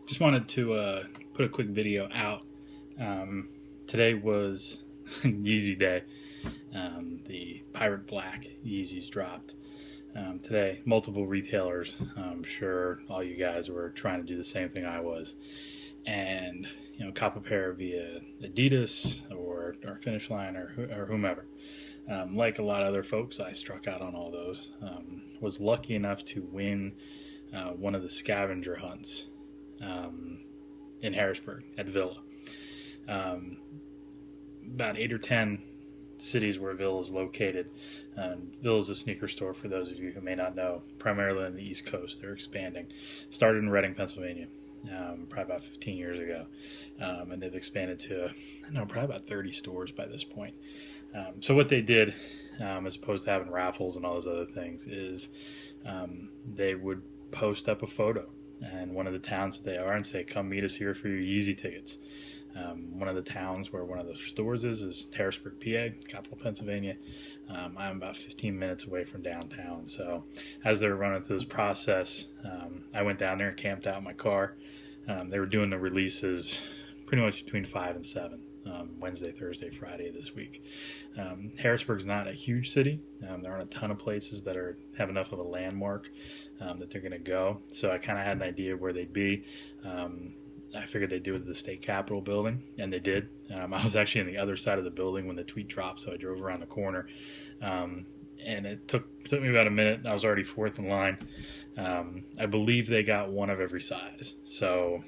Just wanted to put a quick video out. Today was Yeezy Day. The Pirate Black Yeezys dropped today. Multiple retailers. I'm sure all you guys were trying to do the same thing I was, and cop a pair via Adidas or Finish Line or whomever. Like a lot of other folks, I struck out on all those. Was lucky enough to win one of the scavenger hunts in Harrisburg at Villa. About 8 or 10 cities where Villa is located. Villa is a sneaker store, for those of you who may not know, primarily on the East Coast. They're expanding. Started in Reading, Pennsylvania, probably about 15 years ago, and they've expanded to, probably about 30 stores by this point. So what they did, as opposed to having raffles and all those other things, is they would post up a photo in one of the towns that they are and say, "Come meet us here for your Yeezy tickets." One of the towns where one of the stores is Harrisburg, PA, capital Pennsylvania. I'm about 15 minutes away from downtown. So as they were running through this process, I went down there and camped out in my car. They were doing the releases pretty much between 5 and 7. Wednesday, Thursday, Friday this week. Harrisburg's not a huge city. There aren't a ton of places that have enough of a landmark that they're going to go. So I kind of had an idea of where they'd be. I figured they'd do it at the state capitol building, and they did. I was actually on the other side of the building when the tweet dropped, so I drove around the corner. And it took me about a minute. I was already fourth in line. I believe they got one of every size. So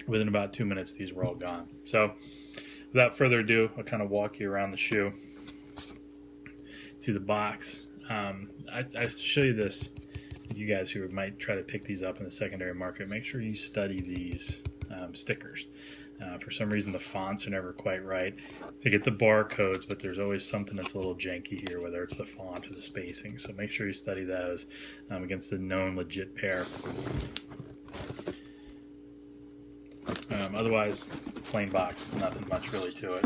within about 2 minutes, these were all gone. So without further ado, I'll kind of walk you around the shoe to the box. I show you this. You guys who might try to pick these up in the secondary market, make sure you study these stickers. For some reason, the fonts are never quite right. They get the barcodes, but there's always something that's a little janky here, whether it's the font or the spacing. So make sure you study those against the known legit pair. Otherwise, plain box, nothing much really to it.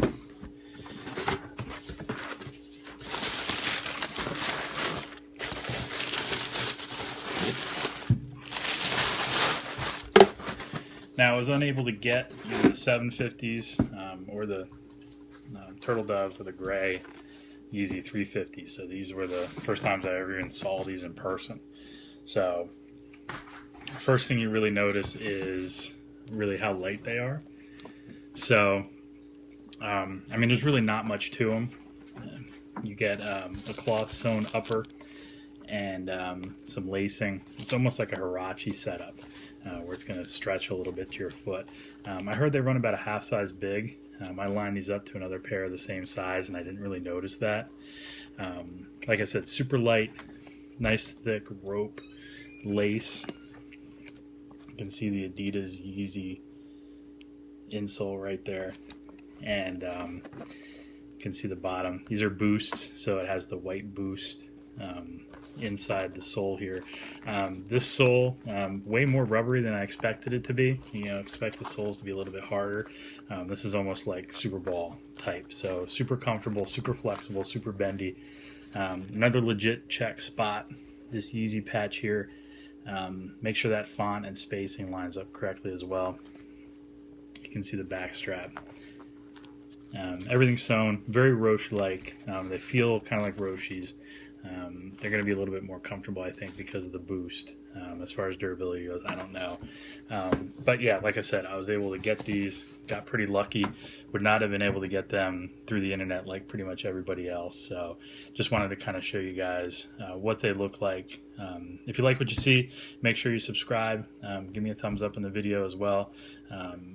Now, I was unable to get either the 750s or the Turtle Dove or the gray Yeezy 350s. So these were the first times I ever even saw these in person. So first thing you really notice is really how light they are. So, there's really not much to them. You get a cloth sewn upper and some lacing. It's almost like a Huarache setup, where it's going to stretch a little bit to your foot. I heard they run about a half size big. I lined these up to another pair of the same size, and I didn't really notice that. Like I said, super light, nice thick rope lace. You can see the Adidas Yeezy insole right there, and you can see the bottom. These are boosts, so it has the white boost inside the sole here. This sole, way more rubbery than I expected it to be. Expect the soles to be a little bit harder. This is almost like Super Ball type, so super comfortable, super flexible, super bendy. Another legit check spot, this Yeezy patch here. Make sure that font and spacing lines up correctly as well. You can see the back strap. Everything's sewn, very Roche-like. They feel kind of like Roshes. They're going to be a little bit more comfortable, I think, because of the boost. As far as durability goes, I don't know. But yeah, like I said, I was able to get these, got pretty lucky. Would not have been able to get them through the internet like pretty much everybody else. So just wanted to kind of show you guys what they look like. If you like what you see, make sure you subscribe. Give me a thumbs up in the video as well.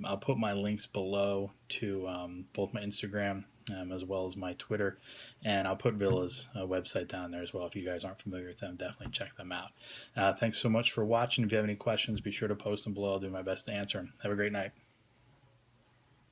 I'll put my links below to both my Instagram as well as my Twitter, and I'll put Villa's website down there as well. If you guys aren't familiar with them, definitely check them out. Thanks so much for watching. If you have any questions, be sure to post them below. I'll do my best to answer them. Have a great night.